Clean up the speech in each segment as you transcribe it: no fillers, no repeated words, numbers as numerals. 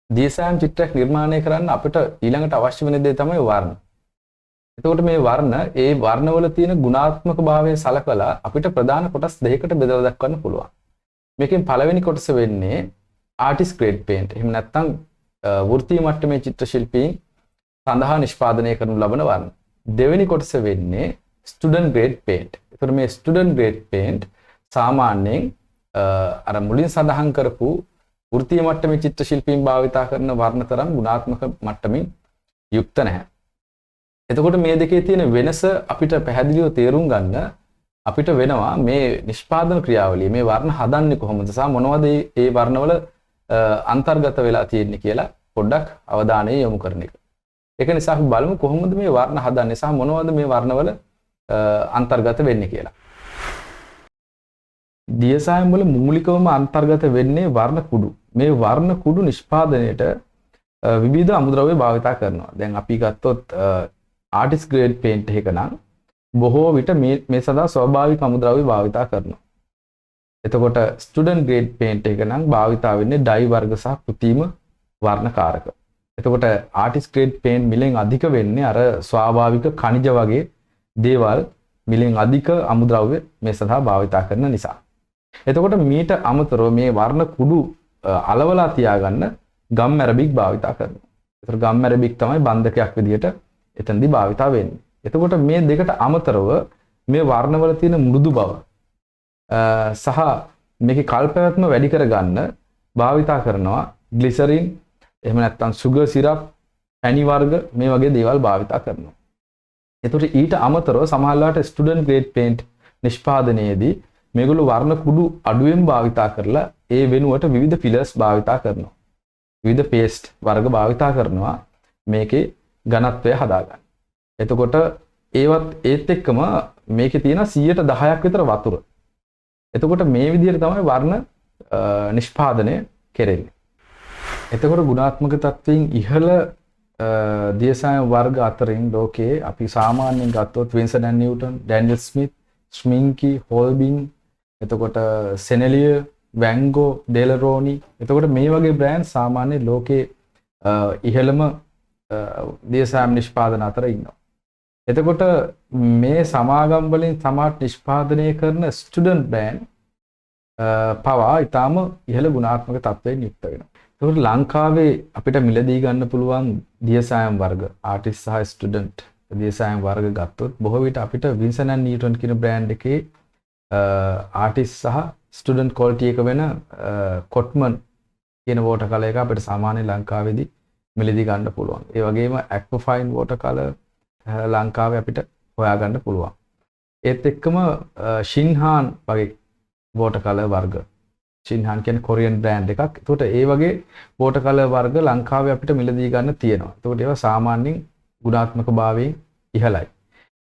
දියසෑම් චිත්‍රයක් නිර්මාණය කරන්න අපිට ඊළඟට අවශ්‍ය වෙන දේ තමයි වර්ණ. එතකොට මේ වර්ණ ඒ වර්ණවල තියෙන ගුණාත්මක භාවය සලකලා අපිට ප්‍රධාන කොටස් දෙකකට බෙදලා දක්වන්න පුළුවන්. මේකෙන් පළවෙනි කොටස වෙන්නේ ආටිස්ට් ග්‍රේඩ් පේන්ට්. එහෙම නැත්නම් වෘත්තීය මට්ටමේ චිත්‍ර ශිල්පීන් සඳහා නිෂ්පාදනය කරනු ලබන වර්ණ. දෙවෙනි කොටස වෙන්නේ ස්ටුඩන්ට් ග්‍රේඩ් පේන්ට්. ඒතර මේ ස්ටුඩන්ට් ග්‍රේඩ් පේන්ට් සාමාන්‍යයෙන් අර මුලින් සඳහන් කරපු වෘත්තීය මට්ටමේ චිත්‍ර ශිල්පීන් භාවිතා කරන වර්ණ තරම් ගුණාත්මක මට්ටමින් යුක්ත නැහැ. එතකොට මේ දෙකේ තියෙන වෙනස අපිට පැහැදිලිව තේරුම් ගන්න අපිට වෙනවා මේ නිෂ්පාදන ක්‍රියාවලිය මේ වර්ණ හදන්නේ කොහොමද සහ මොනවද මේ වර්ණවල අන්තර්ගත වෙලා තියෙන්නේ කියලා පොඩ්ඩක් අවධානය යොමු කරන එක. ඒක නිසා අපි බලමු කොහොමද මේ වර්ණ හදන්නේ සහ මොනවද මේ වර්ණවල අන්තර්ගත වෙන්නේ කියලා. දියසායම් වල මූලිකවම අන්තර්ගත වෙන්නේ වර්ණ කුඩු. මේ වර්ණ කුඩු නිෂ්පාදනයේට විවිධ අමුද්‍රව්‍ය භාවිතා කරනවා. දැන් අපි ගත්තොත් ආටිස්ට් ග්‍රේඩ් පේන්ට් එක නම් බොහෝ විට මේ සඳහා ස්වාභාවික අමුද්‍රව්‍ය භාවිතා කරනවා. එතකොට ස්ටුඩන්ට් ග්‍රේඩ් පේන්ට් එක නම් භාවිතා වෙන්නේ ඩයි වර්ග සහ කෘත්‍රිම වර්ණකාරක. එතකොට ආටිස්ට් ග්‍රේඩ් පේන්ට් මිලෙන් අධික වෙන්නේ අර ස්වාභාවික khනිජ වගේ දේවල් මිලෙන් අධික අමුද්‍රව්‍ය මේ සඳහා භාවිතා කරන නිසා. එතකොට මීට අමතරව මේ වර්ණ කුඩු අලවලා තියාගන්න ගම් ඇරබික් භාවිතා කරනවා. ඒතර ගම් ඇරබික් තමයි බන්ධකයක් විදිහට එතනදී භාවිතා වෙන්නේ. එතකොට මේ දෙකට අමතරව මේ වර්ණවල තියෙන මෘදු බව සහ මේකේ කල්පැවැත්ම වැඩි කරගන්න භාවිතා කරනවා ග්ලිසරින් එහෙම නැත්නම් සුගර් සිරප් පැණි වර්ග මේ වගේ දේවල් භාවිතා කරනවා. එතකොට ඊට අමතරව සමහරවිට ස්ටුඩන්ට් ග්‍රේඩ් පේන්ට් නිෂ්පාදනයේදී මේගොල්ලෝ වර්ණ කුඩු අඩුවෙන් භාවිතා කරලා ඒ වෙනුවට විවිධ ෆිලර්ස් භාවිතා කරනවා. විවිධ පේස්ට් වර්ග භාවිතා කරනවා මේකේ ඝනත්වය හදාගන්න. එතකොට ඒත් එක්කම මේකේ තියෙන 10% විතර වතුර. එතකොට මේ විදිහට තමයි වර්ණ නිෂ්පාදනය කෙරෙන්නේ. එතකොට ගුණාත්මක තත්වයෙන් ඉහළ දියසායම් වර්ග අතරින් ලෝකයේ අපි සාමාන්‍යයෙන් ගත්තොත් Winsor and Newton, Daniel Smith, Schmincke, Holbein, එතකොට සෙනෙලිය, වැන් ගෝ, ඩෙලරෝනි. එතකොට මේ වගේ බ්‍රෑන්ඩ් සාමාන්‍ය ලෝකයේ ඉහළම දියසායම් නිෂ්පාදන අතර ඉන්නවා. එතකොට මේ සමාගම් වලින් සමාර්ට් නිෂ්පාදනය කරන ස්ටුඩන්ට් බ්‍රෑන්ඩ් පවා ඊටාම ඉහළ ගුණාත්මක තත්ත්වයෙන් යුක්ත වෙනවා. ඒකට ලංකාවේ අපිට මිලදී ගන්න පුළුවන් දියසායම් වර්ග ආටිස්ට් සහ ස්ටුඩන්ට් දියසායම් වර්ග ගත්තොත් බොහෝ විට අපිට වින්සන් ඇන් නිව්ටන් කියන බ්‍රෑන්ඩ් එකේ ආටිස්ට් සහ ස්ටුඩන්ට් ක්වොලිටි එක වෙන කොට්මන් කියන වෝටර් කලර් එක අපිට සාමාන්‍ය ලංකාවේදී මිලදී ගන්න පුළුවන්. ඒ වගේම ඇක්වෆයින් වෝටර් කලර් ලංකාවේ අපිට හොයාගන්න පුළුවන්. ඒත් එක්කම ෂින්හාන් වගේ වෝටර් කලර් වර්ග. ෂින්හාන් කියන්නේ කොරියන් බ්‍රෑන්ඩ් එකක්. ඒකට ඒ වගේ වෝටර් කලර් වර්ග ලංකාවේ අපිට මිලදී ගන්න තියෙනවා. ඒකට ඒවා සාමාන්‍යයෙන් ගුණාත්මක භාවයෙන් ඉහළයි.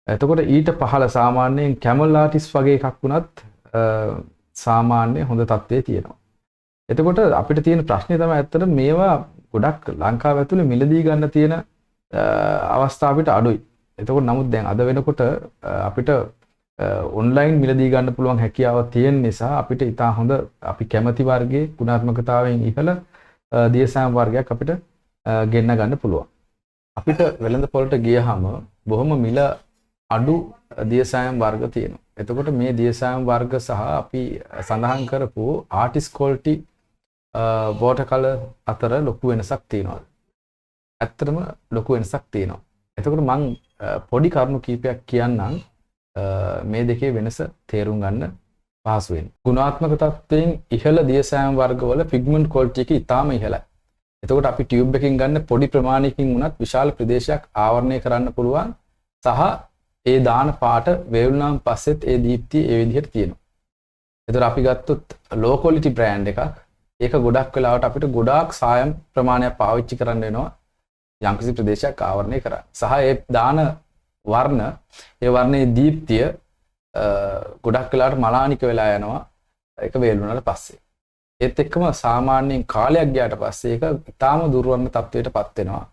එතකොට ඊට පහළ සාමාන්‍යයෙන් කැමල් ආටිස්ට් වගේ එකක් වුණත් සාමාන්‍ය හොඳ තත්ත්වයේ තියෙනවා. එතකොට අපිට තියෙන ප්‍රශ්නේ තමයි ඇත්තට මේවා ගොඩක් ලංකාව ඇතුලේ මිලදී ගන්න තියෙන අවස්ථා අපිට අඩුයි. එතකොට නමුත් දැන් අද වෙනකොට අපිට ඔන්ලයින් මිලදී ගන්න පුළුවන් හැකියාව තියෙන නිසා අපිට ඉතා හොඳ අපි කැමති වර්ගයේ ගුණාත්මකතාවයෙන් ඉහළ දියසායම් වර්ගයක් අපිට ගෙන්න ගන්න පුළුවන්. අපිට වෙළඳ පොළට ගියහම බොහොම මිල අඩු දියසායම් වර්ග තියෙනවා. එතකොට මේ දියසායම් වර්ග සහ අපි සඳහන් කරපු ආටිස්ට් ක්වොලිටි වෝටර් කලර් අතර ලොකු වෙනසක් තියෙනවා. ඇත්තටම ලොකු වෙනසක් තියෙනවා. එතකොට මම පොඩි කරුණු කීපයක් කියන්නම් මේ දෙකේ වෙනස තේරුම් ගන්න පහසු වෙන්න. ගුණාත්මක තත්ත්වයෙන් ඉහළ දියසායම් වර්ගවල පිග්මන්ට් ක්වොලිටි එක ඉතාම ඉහළයි. එතකොට අපි ටියුබ් එකකින් ගන්න පොඩි ප්‍රමාණයකින් වුණත් විශාල ප්‍රදේශයක් ආවරණය කරන්න පුළුවන් සහ ඒ දාන පාට වේවුනාන් පස්සෙත් ඒ දීප්තිය ඒ විදිහට තියෙනවා. එතකොට අපි ගත්තොත් ලෝ ක්වොලිටි බ්‍රෑන්ඩ් එකක් ඒක ගොඩක් වෙලාවට අපිට ගොඩාක් සායම් ප්‍රමාණයක් පාවිච්චි කරන්න වෙනවා යම්කිසි ප්‍රදේශයක් ආවරණය කරන්න. සහ ඒ දාන වර්ණ ඒ වර්ණයේ දීප්තිය ගොඩක් වෙලාවට මලානික වෙලා යනවා ඒක වේලුණාට පස්සේ. ඒත් එක්කම සාමාන්‍යයෙන් කාලයක් ගියාට පස්සේ ඒක ඊටාම දුර්වර්ණ තත්වයකටපත් වෙනවා.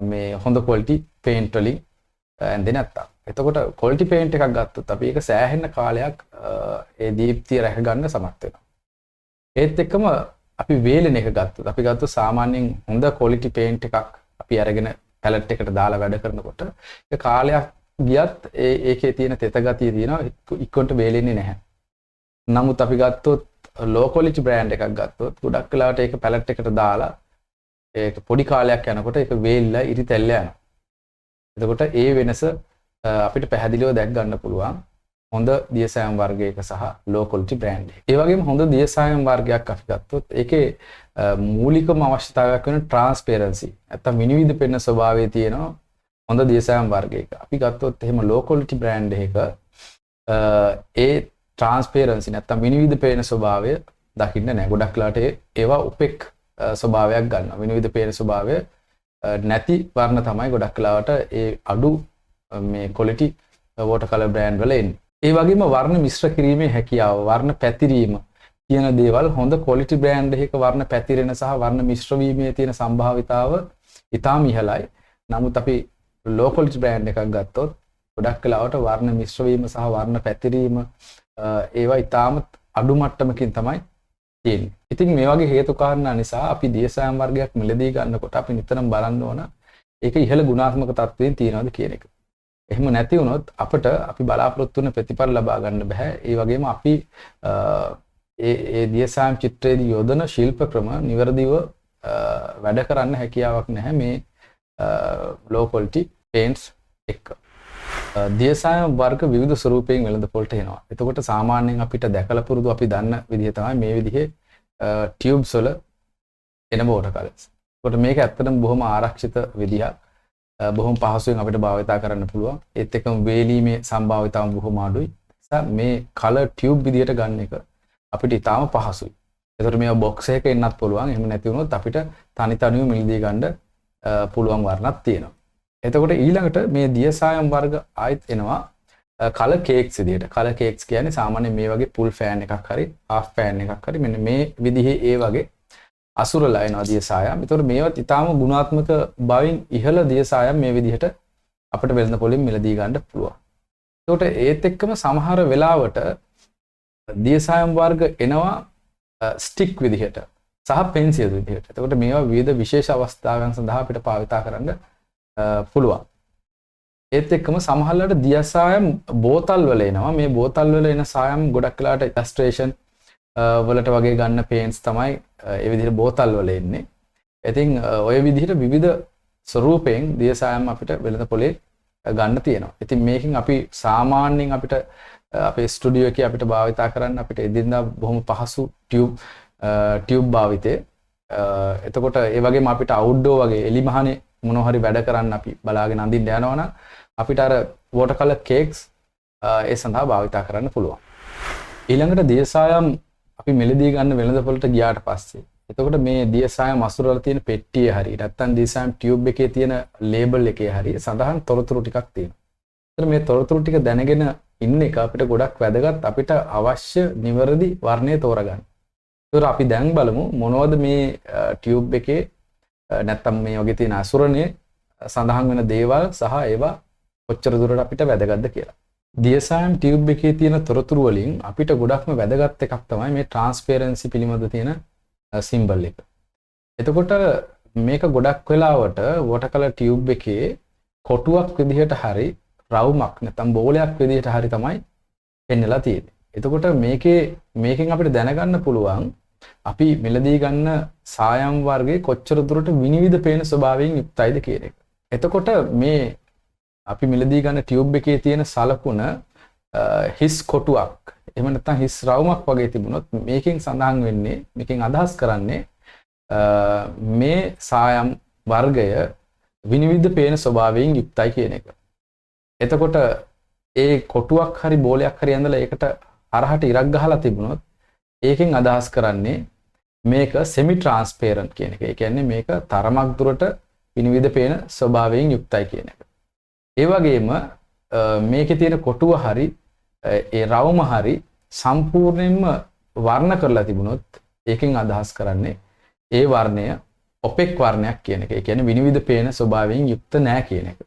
මේ හොඳ ක්වොලිටි පේන්ට් වලින් ඇඳෙන්නේ නැත්තම්. එතකොට ක්වොලිටි පේන්ට් එකක් ගත්තොත් අපි ඒක සෑහෙන කාලයක් ඒ දීප්තිය රැක ගන්න සමත් වෙනවා. ඒත් එක්කම අපි වේලෙන එක ගත්තොත් අපි ගත්තොත් සාමාන්‍යයෙන් හොඳ quality paint එකක් අපි අරගෙන palette එකට දාලා වැඩ කරනකොට ඒ කාලයක් ගියත් ඒකේ තියෙන තෙත ගතිය තියෙනවා ඉක්කොන්ට වේලෙන්නේ නැහැ. නමුත් අපි ගත්තොත් low quality brand එකක් ගත්තොත් ගොඩක් වෙලාවට ඒක palette එකට දාලා ඒක පොඩි කාලයක් යනකොට ඒක වේලිලා ඉරිතැල්ල යනවා. එතකොට ඒ වෙනස අපිට පැහැදිලිව දැක් ගන්න පුළුවන් හොඳ දියසෑම් වර්ගයක සහ low quality brand එක. ඒ වගේම හොඳ දියසෑම් වර්ගයක් අපි ගත්තොත් ඒකේ මූලිකම අවශ්‍යතාවයක් වෙන transparency. නැත්තම් විනිවිද පෙනෙන ස්වභාවය තියෙනවා හොඳ දියසෑම් වර්ගයක. අපි ගත්තොත් එහෙම low quality brand එකක ඒ transparency නැත්තම් විනිවිද පෙනෙන ස්වභාවය දකින්න නැහැ. ගොඩක් වෙලාට ඒවා opaque ස්වභාවයක් ගන්නවා. විනිවිද පේන ස්වභාවය නැති වර්ණ තමයි ගොඩක් වෙලාවට ඒ අඩු මේ quality water color brand වල එන්නේ. ඒ වගේම වර්ණ මිශ්‍ර කිරීමේ හැකියාව, වර්ණ පැතිරීම කියන දේවල් හොඳ quality brand එකක වර්ණ පැතිරෙන සහ වර්ණ මිශ්‍ර වීමේ තියෙන සම්භාවිතාව ඉතාම ඉහළයි. නමුත් අපි low quality brand එකක් ගත්තොත් ගොඩක් වෙලාවට වර්ණ මිශ්‍ර වීම සහ වර්ණ පැතිරීම ඒවා ඉතාම අඩු මට්ටමකින් තමයි තියෙන්නේ. ඉතින් මේ වගේ හේතු කාරණා නිසා අපි දියසෑම් වර්ගයක් මිලදී ගන්නකොට අපි නිතරම බලන්න ඕන ඒක ඉහළ ගුණාත්මක තත්වයෙන් තියනවාද කියන එක. එහෙම නැති වුණොත් අපිට අපි බලාපොරොත්තු වෙන ප්‍රතිඵල ලබා ගන්න බෑ. ඒ වගේම අපි ඒ දියසෑම් චිත්‍රයේදී යොදන ශිල්ප ක්‍රම නිවැරදිව වැඩ කරන්න හැකියාවක් නැහැ මේ low quality paints එක්ක. දියසෑම් වර්ග විවිධ ස්වරූපයෙන් වෙළඳපොළට එනවා. එතකොට සාමාන්‍යයෙන් අපිට දැකලා පුරුදු අපි දන්න විදිහ තමයි මේ විදිහේ tubes වල එන water colors. එතකොට මේක ඇත්තටම බොහොම ආරක්ෂිත විදිහක්. බොහොම පහසුවෙන් අපිට භාවිතා කරන්න පුළුවන්. ඒත් එක්කම වේලීමේ සම්භාවිතාව බොහොම අඩුයි. නිසා මේ color tube විදිහට ගන්න එක අපිට ඉතාම පහසුයි. එතකොට මේවා box එකක එන්නත් පුළුවන්. එහෙම නැති වුණොත් අපිට තනි තනිව මිලදී ගන්න පුළුවන් වර්ණක් තියෙනවා. එතකොට ඊළඟට මේ දියසායම් වර්ග ආයෙත් එනවා color cakes විදිහට. color cakes කියන්නේ සාමාන්‍යයෙන් මේ වගේ full fan එකක් හරි half fan එකක් හරි මෙන්න මේ විදිහේ ඒ වගේ අසුරලා එනවා දියසායම්. එතකොට මේවත් ඊටාම ගුණාත්මක බවින් ඉහළ දියසායම් මේ විදිහට අපිට වෙළඳ පොලින් මිලදී ගන්න පුළුවන්. එතකොට ඒත් එක්කම සමහර වෙලාවට දියසායම් වර්ග එනවා stick විදිහට සහ pencil විදිහට. එතකොට මේවා විවිධ විශේෂ අවස්ථාවන් සඳහා අපිට භාවිතා කරන්න පුළුවන්. ඒත් එක්කම සමහරවිට දියසායම් බෝතල් වල එනවා. මේ බෝතල් වල එන සායම් ගොඩක් වෙලාට illustration වලට වගේ ගන්න paints තමයි ඒ විදිහට බෝතල් වල එන්නේ. ඉතින් ඔය විදිහට විවිධ ස්වරූපයෙන් දියසායම් අපිට වෙළඳ පොලේ ගන්න තියෙනවා. ඉතින් මේකෙන් අපි සාමාන්‍යයෙන් අපිට අපේ ස්ටුඩියෝ එකේ අපිට භාවිතා කරන්න අපිට එදින්දා බොහොම පහසු tube භාවිතේ. එතකොට ඒ වගේම අපිට outdoor වගේ එලි මහනේ මොනවා හරි වැඩ කරන්න අපි බලාගෙන අඳින්න යනවා නම් අපිට අර water color cakes ඒ සඳහා භාවිතා කරන්න පුළුවන්. ඊළඟට දියසායම් අපි මෙලදී ගන්න වෙළඳපොළට ගියාට පස්සේ එතකොට මේ දියසායම් අසුර වල තියෙන පෙට්ටියේ හරි නැත්නම් දියසායම් ටියුබ් එකේ තියෙන ලේබල් එකේ හරි සඳහන් තොරතුරු ටිකක් තියෙනවා. එතන මේ තොරතුරු ටික දැනගෙන ඉන්න එක අපිට ගොඩක් වැදගත් අපිට අවශ්‍ය නිවැරදි වර්ණය තෝරගන්න. ඒතර අපි දැන් බලමු මොනවද මේ ටියුබ් එකේ නැත්තම් මේ වගේ තියෙන අසුරණයේ සඳහන් වෙන දේවල් සහ ඒවා කොච්චර දුරට අපිට වැදගත්ද කියලා. දියසායම් ටියුබ් එකේ තියෙන තොරතුරු වලින් අපිට ගොඩක්ම වැදගත් එකක් තමයි මේ transparency පිළිබඳ තියෙන symbol එක. එතකොට මේක ගොඩක් වෙලාවට water color tube එකේ කොටුවක් විදිහට හරි රවුමක් නැත්තම් බෝලයක් විදිහට හරි තමයි පෙන්නලා තියෙන්නේ. එතකොට මේකෙන් අපිට දැනගන්න පුළුවන් අපි මෙලදී ගන්න සායම් වර්ගයේ කොච්චර දුරට විනිවිද පේන ස්වභාවයෙන් යුක්තයිද කියන එක. එතකොට මේ අපි මෙලදී ගන්න ටියුබ් එකේ තියෙන සලකුණ හිස් කොටුවක් එහෙම නැත්නම් හිස් රවුමක් වගේ තිබුණොත් මේකෙන් සඳහන් වෙන්නේ මේකෙන් අදහස් කරන්නේ මේ සායම් වර්ගය විනිවිද පේන ස්වභාවයෙන් යුක්තයි කියන එක. එතකොට ඒ කොටුවක් හරි බෝලයක් හරි ඇඳලා ඒකට හරහට ඉරක් ගහලා තිබුණොත් ඒකෙන් අදහස් කරන්නේ මේක semi transparent කියන එක. ඒ කියන්නේ මේක තරමක් දුරට විනිවිද පේන ස්වභාවයෙන් යුක්තයි කියන එක. ඒ වගේම මේකේ තියෙන කොටුව හරි ඒ රවුම හරි සම්පූර්ණයෙන්ම වර්ණ කරලා තිබුණොත් ඒකෙන් අදහස් කරන්නේ ඒ වර්ණය opaque වර්ණයක් කියන එක. ඒ කියන්නේ විනිවිද පේන ස්වභාවයෙන් යුක්ත නැහැ කියන එක.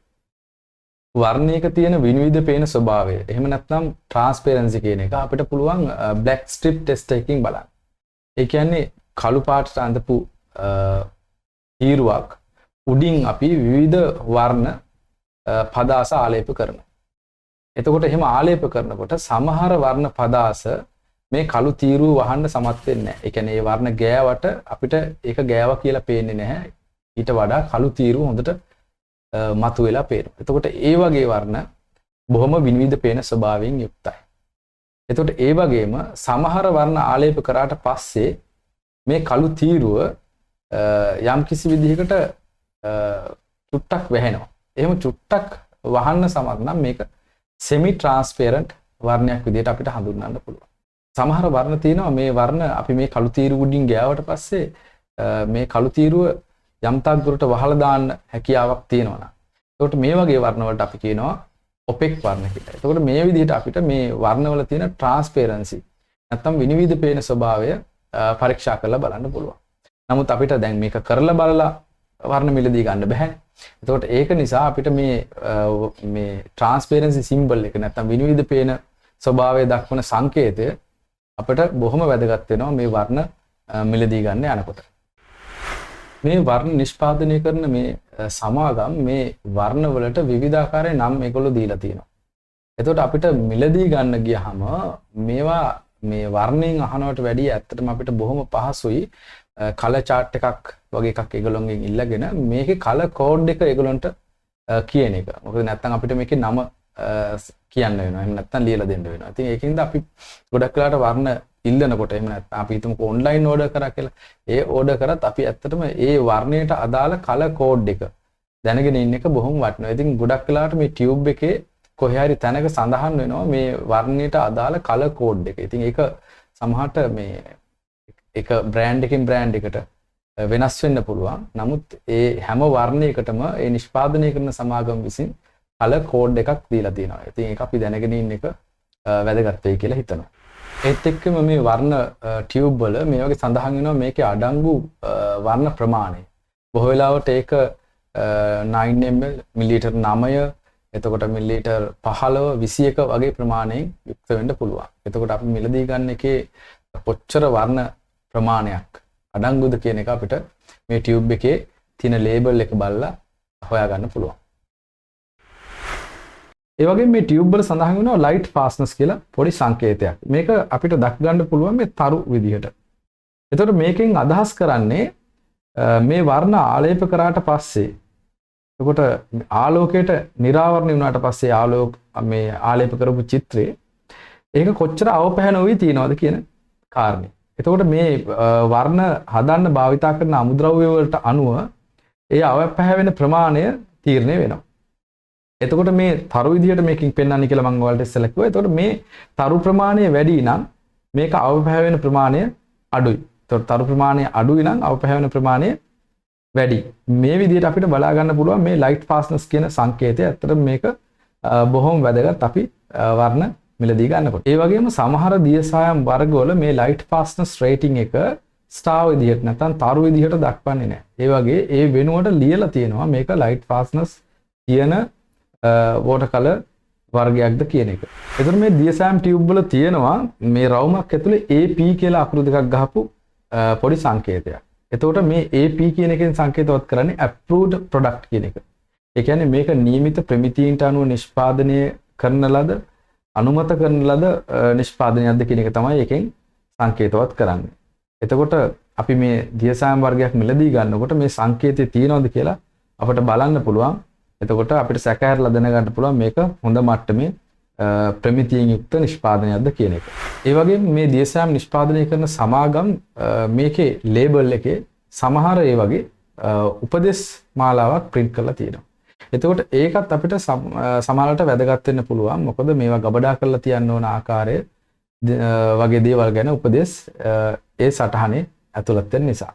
වර්ණයක තියෙන විනිවිද පේන ස්වභාවය එහෙම නැත්නම් transparency කියන එක අපිට පුළුවන් black strip test එකකින් බලන්න. ඒ කියන්නේ කළු පාටට අඳපු තීරුවක් උඩින් අපි විවිධ වර්ණ පදාස ආලේප කරනවා. එතකොට එහෙම ආලේප කරනකොට සමහර වර්ණ පදාස මේ කළු තීරුව වහන්න සමත් වෙන්නේ නැහැ. ඒ කියන්නේ මේ වර්ණ ගෑවට අපිට ඒක ගෑවා කියලා පේන්නේ නැහැ. ඊට වඩා කළු තීරුව හොඳට මතුවෙලා පේනවා. එතකොට ඒ වගේ වර්ණ බොහොම විනිවිද පේන ස්වභාවයෙන් යුක්තයි. එතකොට ඒ වගේම සමහර වර්ණ ආලේප කරාට පස්සේ මේ කළු තීරුව යම් කිසි විදිහකට චුට්ටක් වැහෙනවා. එහෙම චුට්ටක් වහන්න සමත් නම් මේක semi transparent වර්ණයක් විදිහට අපිට හඳුන්වන්න පුළුවන්. සමහර වර්ණ තියෙනවා මේ වර්ණ අපි මේ කළු තීරුව උඩින් ගෑවට පස්සේ මේ කළු තීරුව යම් තාක් දුරට වහලා දාන්න හැකියාවක් තියෙනවා නම්. එතකොට මේ වගේ වර්ණ වලට අපි කියනවා opaque වර්ණ කියලා. එතකොට මේ විදිහට අපිට මේ වර්ණවල තියෙන transparency නැත්තම් විනිවිද පේන ස්වභාවය පරීක්ෂා කරලා බලන්න පුළුවන්. නමුත් අපිට දැන් මේක කරලා බලලා වර්ණ මිලදී ගන්න බෑ. එතකොට ඒක නිසා අපිට මේ transparency symbol එක නැත්තම් විනිවිද පේන ස්වභාවය දක්වන සංකේතය අපිට බොහොම වැදගත් වෙනවා මේ වර්ණ මිලදී ගන්න යනකොට. මේ වර්ණ නිෂ්පාදනය කරන මේ සමාගම් මේ වර්ණ වලට විවිධාකාරයේ නම් මේගොල්ලෝ දීලා තියෙනවා. එතකොට අපිට මිලදී ගන්න ගියහම මේවා මේ වර්ණයෙන් අහනවට වැඩිය ඇත්තටම අපිට බොහොම පහසුයි කලර් chart එකක් වගේ එකක් ඒගොල්ලොන්ගෙන් ඉල්ලගෙන මේකේ කලර් කෝඩ් එක ඒගොල්ලන්ට කියන එක. මොකද නැත්තම් අපිට මේකේ නම කියන්න වෙනවා. එහෙම නැත්තම් ලියලා දෙන්න වෙනවා. ඉතින් ඒකින්ද අපි ගොඩක් වෙලාට වර්ණ ඉල්ලනකොට එහෙම නැත්නම් අපි හිතමුකෝ ඔන්ලයින් ඕඩර් කරා කියලා. ඒ ඕඩර් කරත් අපි ඇත්තටම ඒ වර්ණයට අදාළ කලර් කෝඩ් එක දැනගෙන ඉන්න එක බොහොම වටිනවා. ඉතින් ගොඩක් වෙලාවට මේ ටියුබ් එකේ කොහේ හරි තැනක සඳහන් වෙනවා මේ වර්ණයට අදාළ කලර් කෝඩ් එක. ඉතින් ඒක සමහරට මේ එක බ්‍රෑන්ඩ් එකකින් බ්‍රෑන්ඩ් එකට වෙනස් වෙන්න පුළුවන්. නමුත් ඒ හැම වර්ණයකටම ඒ නිෂ්පාදනය කරන සමාගම විසින් කලර් කෝඩ් එකක් දීලා තියෙනවා. ඉතින් ඒක අපි දැනගෙන ඉන්න එක වැදගත් වෙයි කියලා හිතනවා. ඒත් එක්කම මේ වර්ණ ටියුබ් වල මේ වගේ සඳහන් වෙනවා මේකේ අඩංගු වර්ණ ප්‍රමාණය. බොහෝ වෙලාවට ඒක 9 ml මිලිලීටර් 9 එතකොට මිලිලීටර් 15 21 වගේ ප්‍රමාණයෙන් යුක්ත වෙන්න පුළුවන්. එතකොට අපි මිලදී ගන්න එකේ කොච්චර වර්ණ ප්‍රමාණයක් අඩංගුද කියන එක අපිට මේ ටියුබ් එකේ තියෙන ලේබල් එක බලලා හොයාගන්න පුළුවන්. ඒ වගේම මේ ටියුබ් වල සඳහන් වෙනවා ලයිට් ෆාස්ට්නස් කියලා පොඩි සංකේතයක්. මේක අපිට දක් ගන්න පුළුවන් මේ තරු විදිහට. එතකොට මේකෙන් අදහස් කරන්නේ මේ වර්ණ ආලේප කරාට පස්සේ එතකොට ආලෝකයට නිරාවරණය වුණාට පස්සේ මේ ආලේප කරපු චිත්‍රේ ඒක කොච්චර අවපැහැන වෙයි තියනවද කියන කාරණේ. එතකොට මේ වර්ණ හදන්න භාවිතා කරන අමුද්‍රව්‍ය වලට අනුව ඒ අවපැහැවෙන ප්‍රමාණය තීරණය වෙනවා. එතකොට මේ තරු විදියට මේකෙන් පෙන්වන්නේ කියලා මම ඔයාලට ඉස්සෙල්ලා කිව්වා. එතකොට මේ තරු ප්‍රමාණය වැඩි නම් මේක අවපැහැවෙන ප්‍රමාණය අඩුයි. එතකොට තරු ප්‍රමාණය අඩුයි නම් අවපැහැවෙන ප්‍රමාණය වැඩි. මේ විදියට අපිට බලා ගන්න පුළුවන් මේ ලයිට් ෆාස්ට්නස් කියන සංකේතය. ඇත්තටම මේක බොහොම වැදගත් අපි වර්ණ මිලදී ගන්නකොට. ඒ වගේම සමහර දියසායම් වර්ගවල මේ ලයිට් ෆාස්ට්නස් රේටින් එක ස්ටාර් විදියට නැත්නම් තරු විදියට දක්වන්නේ නැහැ. ඒ වගේ ඒ වෙනුවට ලියලා තියෙනවා මේක ලයිට් ෆාස්ට්නස් කියන වෝටර් කලර් වර්ගයක්ද කියන එක. එතකොට මේ DSM ටියුබ් වල තියෙනවා මේ රවුමක් ඇතුලේ AP කියලා අකුරු දෙකක් ගහපු පොඩි සංකේතයක්. එතකොට මේ AP කියන එකෙන් සංකේතවත් කරන්නේ approved product කියන එක. ඒ කියන්නේ මේක නියමිත ප්‍රමිතීන්ට අනුව නිෂ්පාදනය කරන ලද අනුමත කරන ලද නිෂ්පාදනයක්ද කියන එක තමයි එකෙන් සංකේතවත් කරන්නේ. එතකොට අපි මේ DSM වර්ගයක් මිලදී ගන්නකොට මේ සංකේතය තියෙනවද කියලා අපිට බලන්න පුළුවන්. එතකොට අපිට සැකහැරලා දැනගන්න පුළුවන් මේක හොඳ මට්ටමේ ප්‍රමිතියෙන් යුක්ත නිෂ්පාදනයක්ද කියන එක. ඒ වගේම මේ DSM නිෂ්පාදනය කරන සමාගම් මේකේ ලේබල් එකේ සමහර ඒ වගේ උපදෙස් මාලාවක් print කරලා තියෙනවා. එතකොට ඒකත් අපිට සමහරවිට වැදගත් වෙන්න පුළුවන්. මොකද මේවා ගබඩා කරලා තියන්න ඕන ආකාරය වගේ දේවල් ගැන උපදෙස් ඒ සටහනේ ඇතුළත් වෙන නිසා.